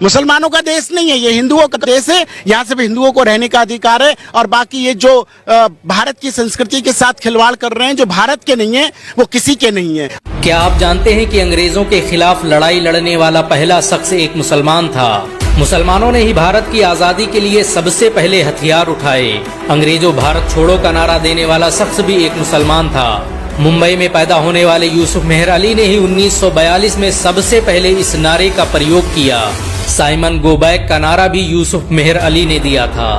मुसलमानों का देश नहीं है, ये हिंदुओं का देश है। यहाँ सिर्फ हिंदुओं को रहने का अधिकार है, और बाकी ये जो भारत की संस्कृति के साथ खिलवाड़ कर रहे हैं, जो भारत के नहीं है, वो किसी के नहीं है। क्या आप जानते हैं कि अंग्रेजों के खिलाफ लड़ाई लड़ने वाला पहला शख्स एक मुसलमान था? मुसलमानों ने ही भारत की आजादी के लिए सबसे पहले हथियार उठाए। अंग्रेजों भारत छोड़ो का नारा देने वाला शख्स भी एक मुसलमान था। मुंबई में पैदा होने वाले यूसुफ मेहर अली ने ही 1942 में सबसे पहले इस नारे का प्रयोग किया। साइमन गो बैक का नारा भी यूसुफ मेहर अली ने दिया था।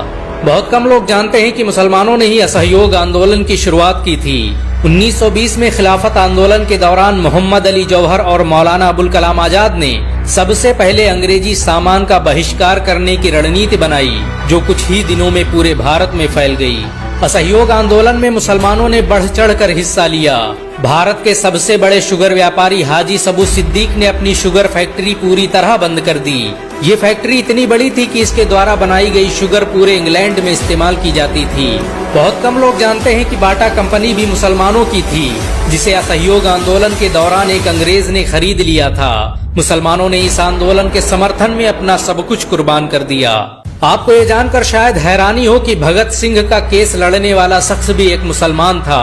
बहुत कम लोग जानते हैं कि मुसलमानों ने ही असहयोग आंदोलन की शुरुआत की थी। 1920 में खिलाफत आंदोलन के दौरान मोहम्मद अली जौहर और मौलाना अबुल कलाम आजाद ने सबसे पहले अंग्रेजी सामान का बहिष्कार करने की रणनीति बनाई, जो कुछ ही दिनों में पूरे भारत में फैल गई। असहयोग आंदोलन में मुसलमानों ने बढ़ चढ़कर हिस्सा लिया। भारत के सबसे बड़े शुगर व्यापारी हाजी सबू सिद्दीक ने अपनी शुगर फैक्ट्री पूरी तरह बंद कर दी। ये फैक्ट्री इतनी बड़ी थी कि इसके द्वारा बनाई गई शुगर पूरे इंग्लैंड में इस्तेमाल की जाती थी। बहुत कम लोग जानते हैं कि बाटा कंपनी भी मुसलमानों की थी, जिसे असहयोग आंदोलन के दौरान एक अंग्रेज ने खरीद लिया था। मुसलमानों ने इस आंदोलन के समर्थन में अपना सब कुछ कुर्बान कर दिया। आपको ये जानकर शायद हैरानी हो कि भगत सिंह का केस लड़ने वाला शख्स भी एक मुसलमान था।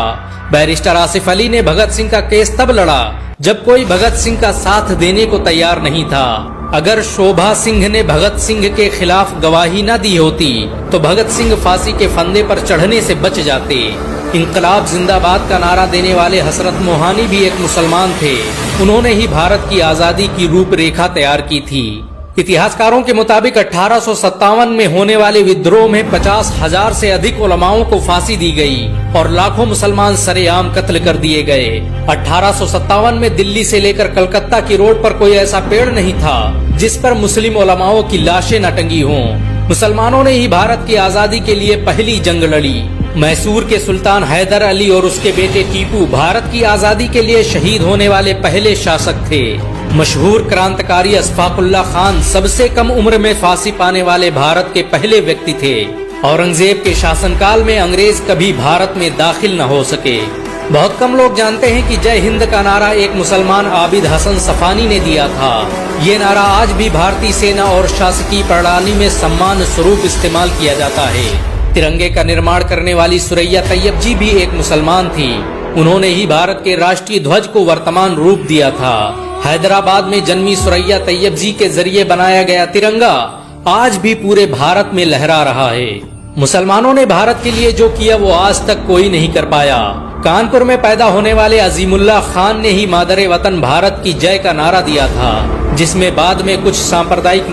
बैरिस्टर आसिफ अली ने भगत सिंह का केस तब लड़ा जब कोई भगत सिंह का साथ देने को तैयार नहीं था। अगर शोभा सिंह ने भगत सिंह के खिलाफ गवाही न दी होती तो भगत सिंह फांसी के फंदे पर चढ़ने से बच जाते। इंकलाब जिंदाबाद का नारा देने वाले हसरत मोहानी भी एक मुसलमान थे। उन्होंने ही भारत की आजादी की रूपरेखा तैयार की थी। इतिहासकारों के मुताबिक 1857 में होने वाले विद्रोह में 50,000 से अधिक उलमाओं को फांसी दी गई और लाखों मुसलमान सरेआम कत्ल कर दिए गए। 1857 में दिल्ली से लेकर कलकत्ता की रोड पर कोई ऐसा पेड़ नहीं था जिस पर मुस्लिम उलमाओं की लाशें न टंगी हों। मुसलमानों ने ही भारत की आजादी के लिए पहली जंग लड़ी। मैसूर के सुल्तान हैदर अली और उसके बेटे टीपू भारत की आजादी के लिए शहीद होने वाले पहले शासक थे। मशहूर क्रांतिकारी अशफाकुल्लाह खान सबसे कम उम्र में फांसी पाने वाले भारत के पहले व्यक्ति थे। औरंगजेब के शासनकाल में अंग्रेज कभी भारत में दाखिल न हो सके। बहुत कम लोग जानते हैं कि जय हिंद का नारा एक मुसलमान आबिद हसन सफानी ने दिया था। ये नारा आज भी भारतीय सेना और शासकीय प्रणाली में सम्मान स्वरूप इस्तेमाल किया जाता है। तिरंगे का निर्माण करने वाली सुरैया तैयब जी भी एक मुसलमान थी। उन्होंने ही भारत के राष्ट्रीय ध्वज को वर्तमान रूप दिया था। हैदराबाद में जन्मी सुरैया तैयब जी के जरिए बनाया गया तिरंगा आज भी पूरे भारत में लहरा रहा है। मुसलमानों ने भारत के लिए जो किया वो आज तक कोई नहीं कर पाया। कानपुर में पैदा होने वाले अजीमुल्लाह खान ने ही मादरे वतन भारत की जय का नारा दिया था, जिसमें बाद में कुछ सांप्रदायिक